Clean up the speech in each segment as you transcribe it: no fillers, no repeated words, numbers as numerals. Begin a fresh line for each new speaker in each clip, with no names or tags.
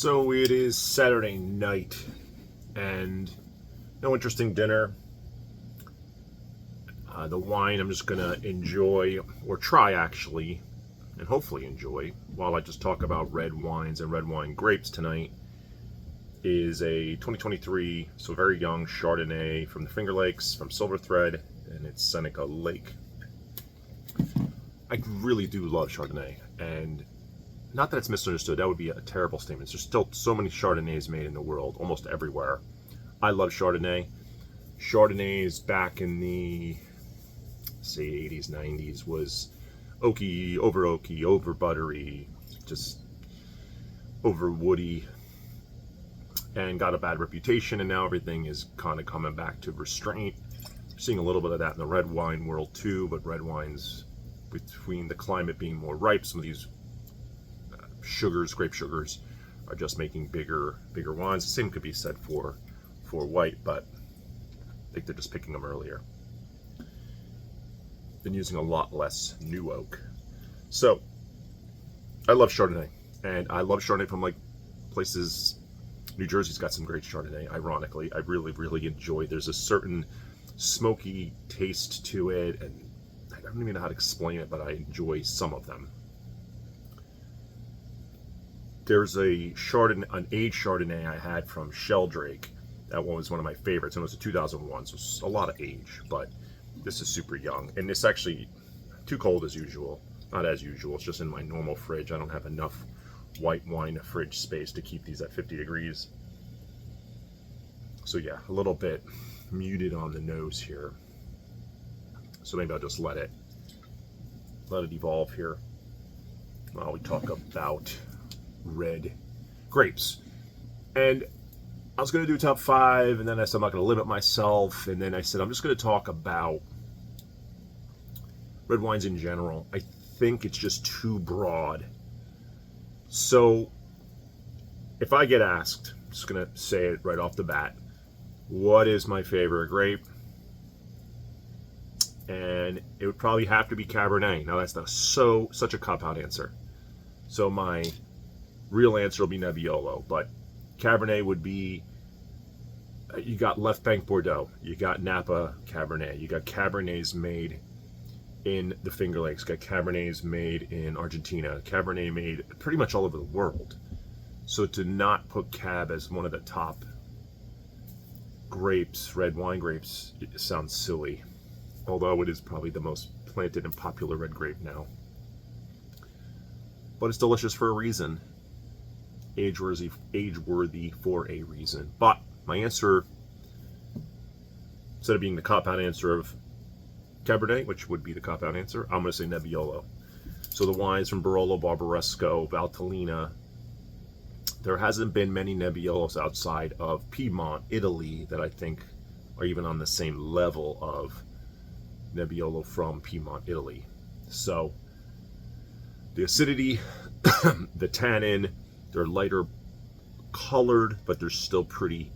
So it is Saturday night, and no interesting dinner. The wine I'm just gonna enjoy, or try actually, and hopefully enjoy, while I just talk about red wines and red wine grapes tonight, is a 2023, so very young Chardonnay from the Finger Lakes, from Silver Thread, and it's Seneca Lake. I really do love Chardonnay, and not that it's misunderstood, that would be a terrible statement. There's still so many Chardonnays made in the world, almost everywhere. I love Chardonnay. Chardonnays back in the, say, 80s, 90s was oaky, over buttery, just over woody, and got a bad reputation, and now everything is kind of coming back to restraint. We're seeing a little bit of that in the red wine world too, but red wines, between the climate being more ripe, some of these sugars, grape sugars, are just making bigger wines. The same could be said for white, but I think they're just picking them earlier. Been using a lot less new oak. So I love Chardonnay, and I love Chardonnay from like places. New Jersey's got some great Chardonnay, ironically. I really enjoy. There's a certain smoky taste to it, and I don't even know how to explain it, but I enjoy some of them. There's an aged Chardonnay I had from Sheldrake. That one was one of my favorites, and it was a 2001, so it's a lot of age, but this is super young. And it's actually too cold as usual. Not as usual, it's just in my normal fridge. I don't have enough white wine fridge space to keep these at 50 degrees. So yeah, a little bit muted on the nose here. So maybe I'll just let it evolve here while we talk about red grapes. And I was going to do top 5, and then I said I'm not going to limit myself, and then I said I'm just going to talk about red wines in general. I think it's just too broad. So if I get asked, I'm just going to say it right off the bat, what is my favorite grape? And it would probably have to be Cabernet. Now that's not such a cop-out answer. So my real answer will be Nebbiolo, but Cabernet would be, you got Left Bank Bordeaux, you got Napa Cabernet, you got Cabernets made in the Finger Lakes, got Cabernets made in Argentina, Cabernet made pretty much all over the world. So to not put Cab as one of the top grapes, red wine grapes, it sounds silly. Although it is probably the most planted and popular red grape now. But it's delicious for a reason. Age-worthy for a reason. But my answer, instead of being the cop-out answer of Cabernet, which would be the cop-out answer, I'm going to say Nebbiolo. So the wines from Barolo, Barbaresco, Valtellina. There hasn't been many Nebbiolos outside of Piedmont, Italy, that I think are even on the same level of Nebbiolo from Piedmont, Italy. So the acidity, the tannin, they're lighter colored, but they're still pretty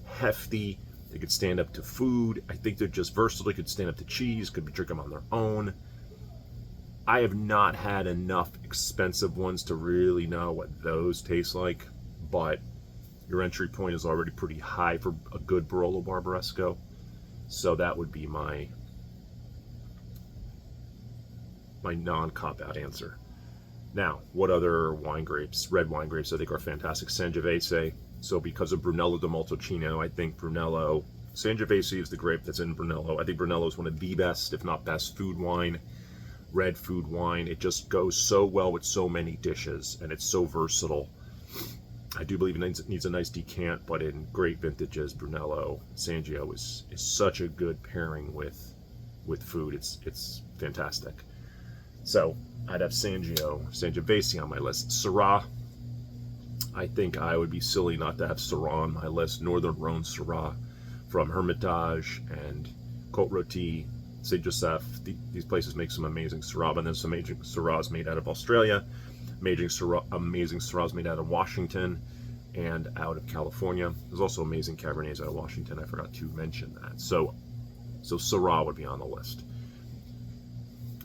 hefty. They could stand up to food. I think they're just versatile. They could stand up to cheese, could drink them on their own. I have not had enough expensive ones to really know what those taste like, but your entry point is already pretty high for a good Barolo Barbaresco. So that would be my non-cop-out answer. Now, what other wine grapes, red wine grapes, I think are fantastic? Sangiovese. So because of Brunello di Montalcino, I think Sangiovese is the grape that's in Brunello. I think Brunello is one of the best, if not best, red food wine. It just goes so well with so many dishes, and it's so versatile. I do believe it needs a nice decant, but in great vintages, Brunello, Sangio is such a good pairing with food. It's fantastic. So I'd have Sangiovese on my list. Syrah, I think I would be silly not to have Syrah on my list. Northern Rhone Syrah from Hermitage and Côte Rôtie, Saint Joseph. These places make some amazing Syrah, and then some amazing Syrahs made out of Australia, amazing Syrahs made out of Washington and out of California. There's also amazing Cabernets out of Washington. I forgot to mention that. So Syrah would be on the list.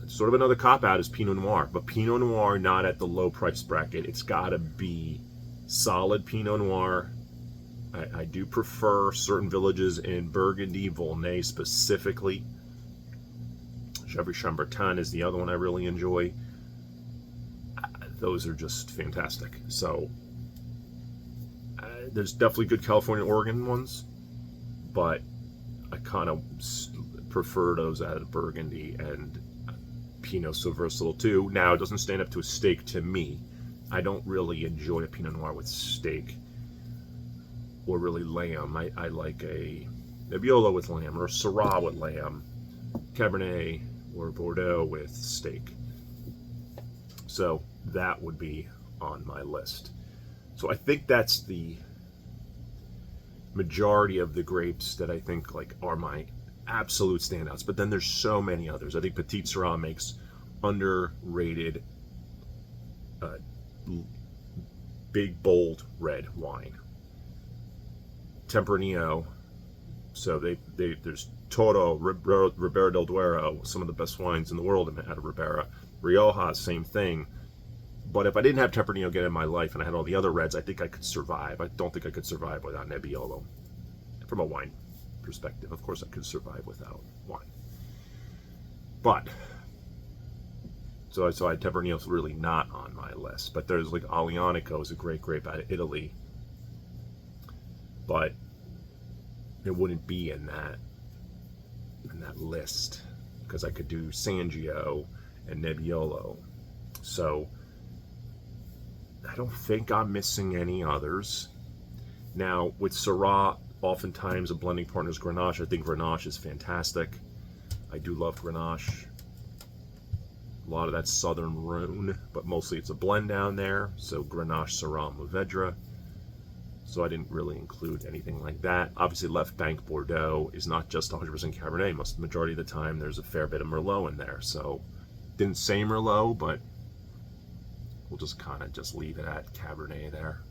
Sort of another cop-out is Pinot Noir, but Pinot Noir not at the low price bracket. It's got to be solid Pinot Noir. I do prefer certain villages in Burgundy, Volnay specifically. Gevrey-Chambertin is the other one I really enjoy. Those are just fantastic. So there's definitely good California, Oregon ones, but I kind of prefer those out of Burgundy, and Pinot's so versatile too. Now, it doesn't stand up to a steak to me. I don't really enjoy a Pinot Noir with steak or really lamb. I like a Nebbiolo with lamb, or a Syrah with lamb, Cabernet or Bordeaux with steak. So that would be on my list. So I think that's the majority of the grapes that I think like are my absolute standouts. But then there's so many others. I think Petit Syrah makes underrated, big, bold red wine. Tempranillo, so there's Toro, Ribera del Duero, some of the best wines in the world out of Ribera. Rioja, same thing. But if I didn't have Tempranillo get in my life and I had all the other reds, I think I could survive. I don't think I could survive without Nebbiolo. From a wine perspective, of course, I could survive without wine. But so Tempranillo's really not on my list. But there's like Aglianico is a great grape out of Italy, but it wouldn't be in that list because I could do Sangio and Nebbiolo. So I don't think I'm missing any others. Now with Syrah, oftentimes a blending partner is Grenache. I think Grenache is fantastic. I do love Grenache. A lot of that Southern Rhone, but mostly it's a blend down there. So Grenache, Syrah, Mourvedre. So I didn't really include anything like that. Obviously, Left Bank Bordeaux is not just 100% Cabernet. Majority of the time, there's a fair bit of Merlot in there. So didn't say Merlot, but we'll just kind of just leave it at Cabernet there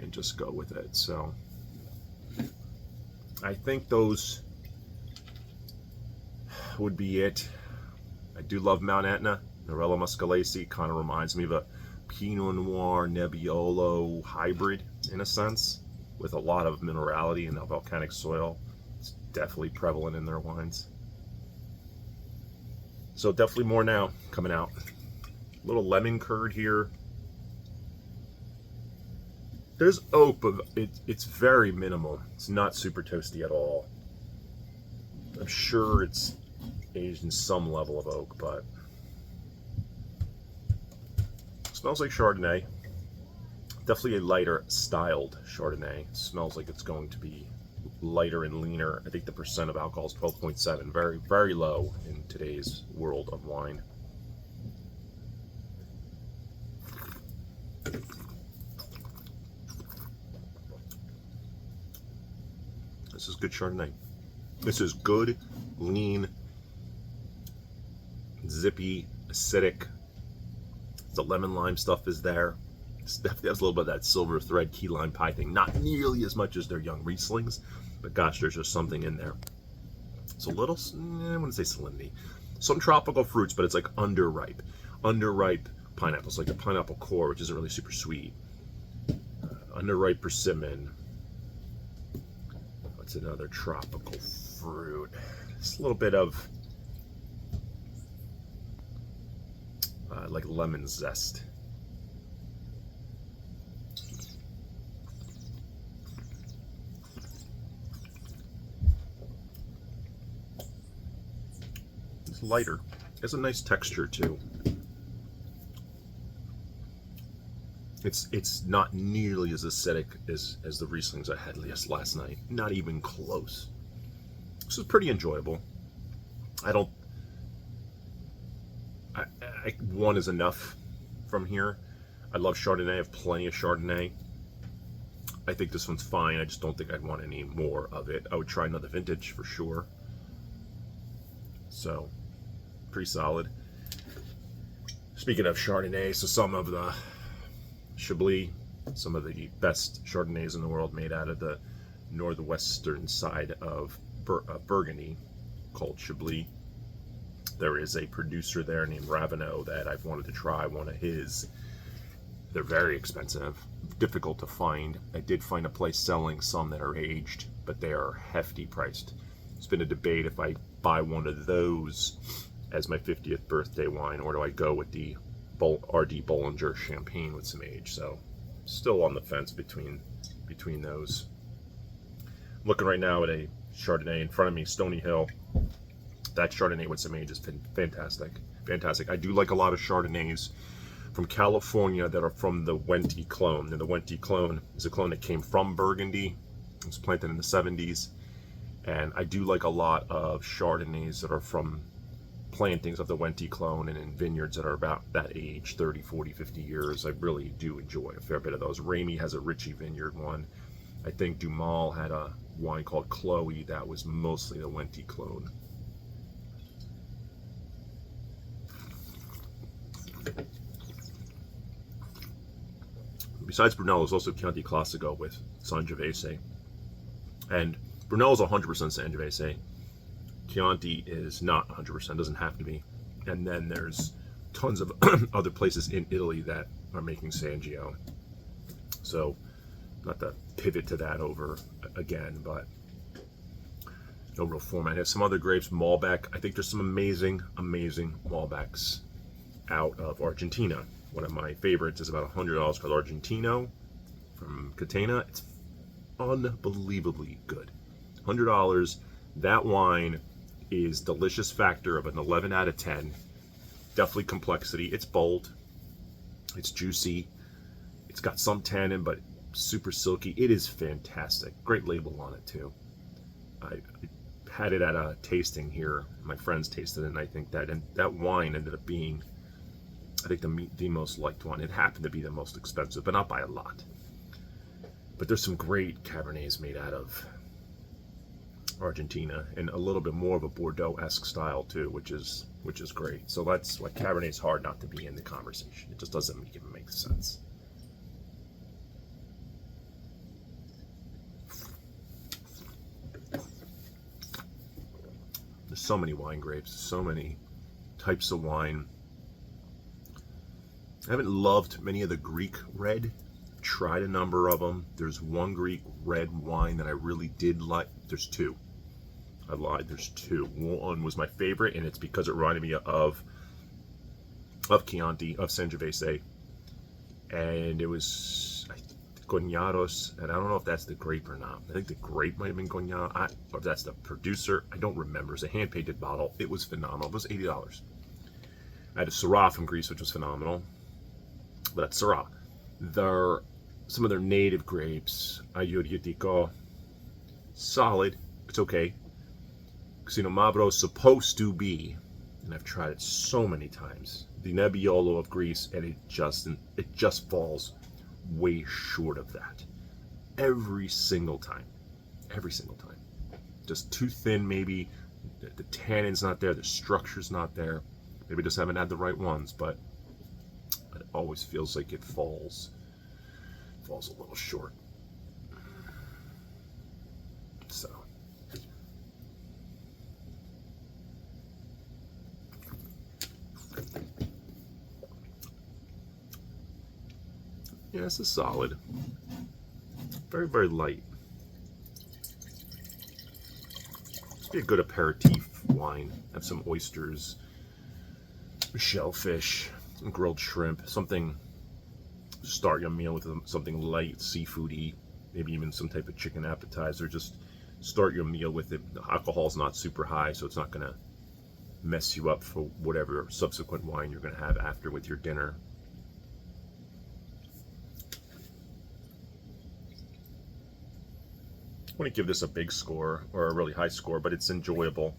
and just go with it. So I think those would be it. I do love Mount Etna. Norella Muscalesi kind of reminds me of a Pinot Noir Nebbiolo hybrid in a sense, with a lot of minerality and volcanic soil. It's definitely prevalent in their wines. So definitely more now coming out. A little lemon curd here. There's oak, but it's very minimal. It's not super toasty at all. I'm sure it's aged in some level of oak, but it smells like Chardonnay. Definitely a lighter styled Chardonnay. It smells like it's going to be lighter and leaner. I think the percent of alcohol is 12.7. Very, very low in today's world of wine. This is good Chardonnay. This is good, lean, zippy, acidic. The lemon lime stuff is there. It definitely has a little bit of that silver thread key lime pie thing. Not nearly as much as their young Rieslings, but gosh, there's just something in there. It's a little, I wouldn't say salinity. Some tropical fruits, but it's like underripe. Underripe pineapples, like the pineapple core, which isn't really super sweet. Underripe persimmon. What's another tropical fruit? Just a little bit of like lemon zest. It's lighter. It has a nice texture too. It's not nearly as acidic as the Rieslings I had last night. Not even close. This is pretty enjoyable. One is enough from here. I love Chardonnay. I have plenty of Chardonnay. I think this one's fine. I just don't think I'd want any more of it. I would try another vintage for sure. So, pretty solid. Speaking of Chardonnay, so some of the Chablis, some of the best Chardonnays in the world made out of the northwestern side of Burgundy, called Chablis. There is a producer there named Ravenel that I've wanted to try one of his They're very expensive, difficult to find. I did find a place selling some that are aged, but they are hefty priced. It's been a debate if I buy one of those as my 50th birthday wine, or do I go with the R.D. Bollinger champagne with some age. So still on the fence between those. I'm looking right now at a Chardonnay in front of me, Stony Hill. That Chardonnay with some age has been fantastic. Fantastic. I do like a lot of Chardonnays from California that are from the Wente clone. And the Wente clone is a clone that came from Burgundy. It was planted in the 70s. And I do like a lot of Chardonnays that are from plantings of the Wente clone and in vineyards that are about that age, 30, 40, 50 years. I really do enjoy a fair bit of those. Ramey has a Ritchie Vineyard one. I think Dumal had a wine called Chloe that was mostly the Wente clone. Besides Brunello, there's also Chianti Classico with Sangiovese. And Brunello is 100% Sangiovese. Chianti is not 100%, doesn't have to be. And then there's tons of other places in Italy that are making Sangio. So, not to pivot to that over again, but no real format. I have some other grapes, Malbec. I think there's some amazing, amazing Malbecs out of Argentina. One of my favorites is about $100 called Argentino from Catena. It's unbelievably good. $100. That wine is delicious factor of an 11 out of 10. Definitely complexity. It's bold. It's juicy. It's got some tannin, but super silky. It is fantastic. Great label on it too. I had it at a tasting here. My friends tasted it, and I think that wine ended up being, I think, the most liked one. It happened to be the most expensive, but not by a lot. But there's some great Cabernets made out of Argentina, and a little bit more of a Bordeaux-esque style too, which is great. So that's why Cabernet's hard not to be in the conversation. It just doesn't make sense. There's so many wine grapes, so many types of wine. I haven't loved many of the Greek red. Tried a number of them. There's one Greek red wine that I really did like. There's two. I lied. There's two. One was my favorite, and it's because it reminded me of Chianti, of Sangiovese, and it was Cognados, and I don't know if that's the grape or not. I think the grape might have been Cognac, or if that's the producer. I don't remember. It's a hand-painted bottle. It was phenomenal. It was $80. I had a Syrah from Greece, which was phenomenal. But that's Syrah. Some of their native grapes, Ayurvedico, solid. It's okay. Casino Mavro is supposed to be, and I've tried it so many times, the Nebbiolo of Greece, and it just falls way short of that. Every single time. Every single time. Just too thin, maybe. The tannin's not there. The structure's not there. Maybe just haven't had the right ones, but it always feels like it falls a little short. So. Yeah, this is solid. Very, very light. Be a good aperitif wine. Have some oysters, shellfish, some grilled shrimp, something. Start your meal with something light, seafoody, maybe even some type of chicken appetizer. Just start your meal with it. The alcohol's not super high, so it's not going to mess you up for whatever subsequent wine you're going to have after with your dinner. I wouldn't give this a big score or a really high score, but it's enjoyable.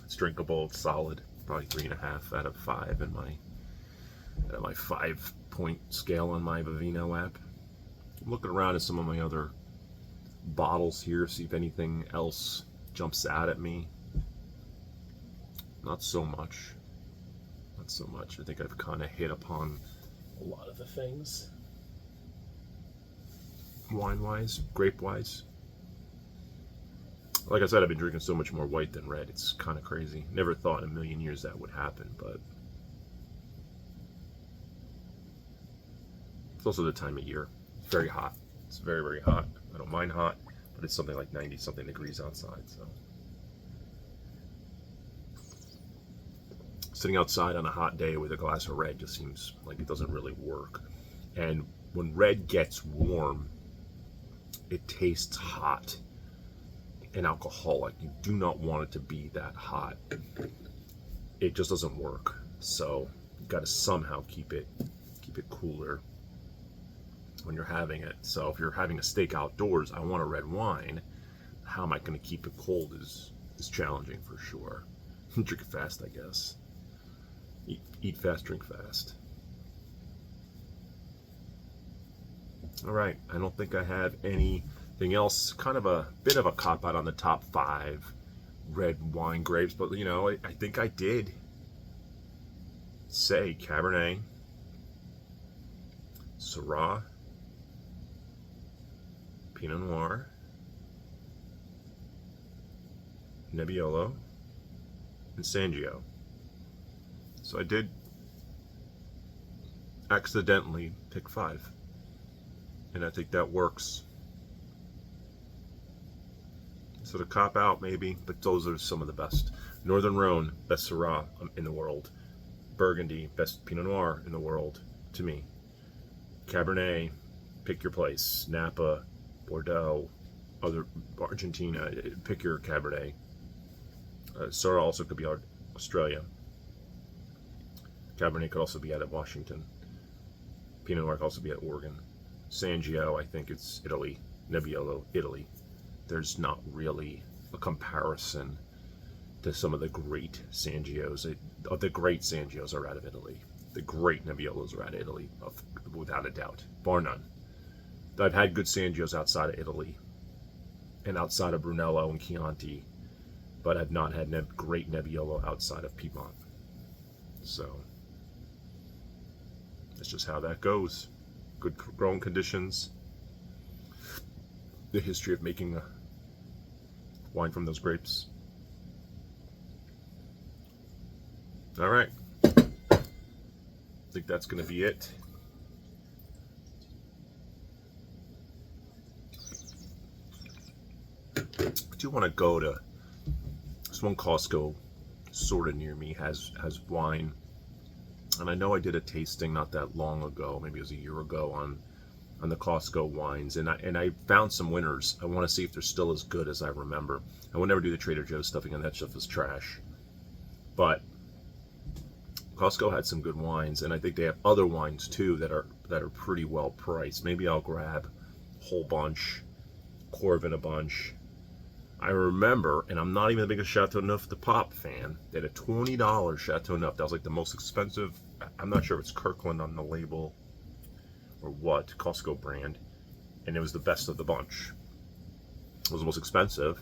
It's drinkable. It's solid. Probably 3.5 out of 5 in my 5-point scale on my Vivino app. I'm looking around at some of my other bottles here, see if anything else jumps out at me. Not so much. Not so much. I think I've kind of hit upon a lot of the things. Wine-wise, grape-wise. Like I said, I've been drinking so much more white than red. It's kind of crazy. Never thought in a million years that would happen, but It's also the time of year. It's very hot. It's very, very hot. I don't mind hot, but it's something like 90 something degrees outside. So sitting outside on a hot day with a glass of red just seems like it doesn't really work. And when red gets warm, it tastes hot and alcoholic. You do not want it to be that hot. It just doesn't work. So you've got to somehow keep it cooler when you're having it. So if you're having a steak outdoors, I want a red wine. How am I going to keep it cold is challenging for sure. Drink it fast, I guess. Eat fast, drink fast. All right, I don't think I have anything else. Kind of a bit of a cop out on the top 5 red wine grapes, but you know, I think I did say Cabernet, Syrah, Pinot Noir, Nebbiolo, and Sangio. So I did accidentally pick 5. And I think that works. So to cop out maybe, but those are some of the best. Northern Rhone, best Syrah in the world. Burgundy, best Pinot Noir in the world, to me. Cabernet, pick your place. Napa, Bordeaux, other Argentina, pick your Cabernet. Syrah also could be Australia. Cabernet could also be out of Washington. Pinot Noir could also be at Oregon. Sangio, I think it's Italy. Nebbiolo, Italy. There's not really a comparison to some of the great Sangios. The great Sangios are out of Italy. The great Nebbiolos are out of Italy, without a doubt, bar none. I've had good Sangios outside of Italy and outside of Brunello and Chianti, but I've not had great Nebbiolo outside of Piedmont. So that's just how that goes. Good growing conditions, the history of making wine from those grapes. All right, I think that's going to be it. I do want to go to this one Costco sort of near me has wine. And I know I did a tasting not that long ago, maybe it was a year ago, on the Costco wines, and I found some winners. I want to see if they're still as good as I remember. I will never do the Trader Joe's stuff again. That stuff is trash. But Costco had some good wines, and I think they have other wines too that are pretty well priced. Maybe I'll grab a whole bunch, Corvin a bunch. I remember, and I'm not even the biggest Chateau Neuf de Pop fan, they had a $20 Chateau Neuf. That was like the most expensive. I'm not sure if it's Kirkland on the label or what, Costco brand. And it was the best of the bunch. It was the most expensive,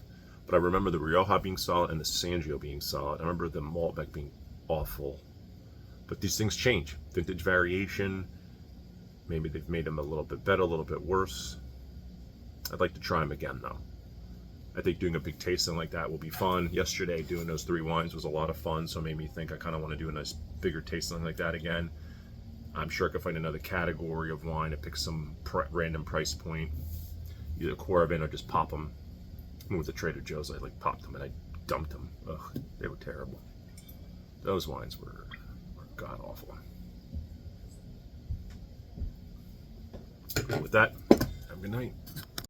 but I remember the Rioja being solid and the Sangio being solid. I remember the Malbec being awful. But these things change. Vintage variation. Maybe they've made them a little bit better, a little bit worse. I'd like to try them again, though. I think doing a big tasting like that will be fun. Yesterday, doing those 3 wines was a lot of fun, so it made me think I kind of want to do a nice bigger tasting like that again. I'm sure I could find another category of wine to pick some random price point, either Corvin or just pop them. With the Trader Joe's, I like popped them and I dumped them. Ugh, they were terrible. Those wines were god awful. With that, have a good night.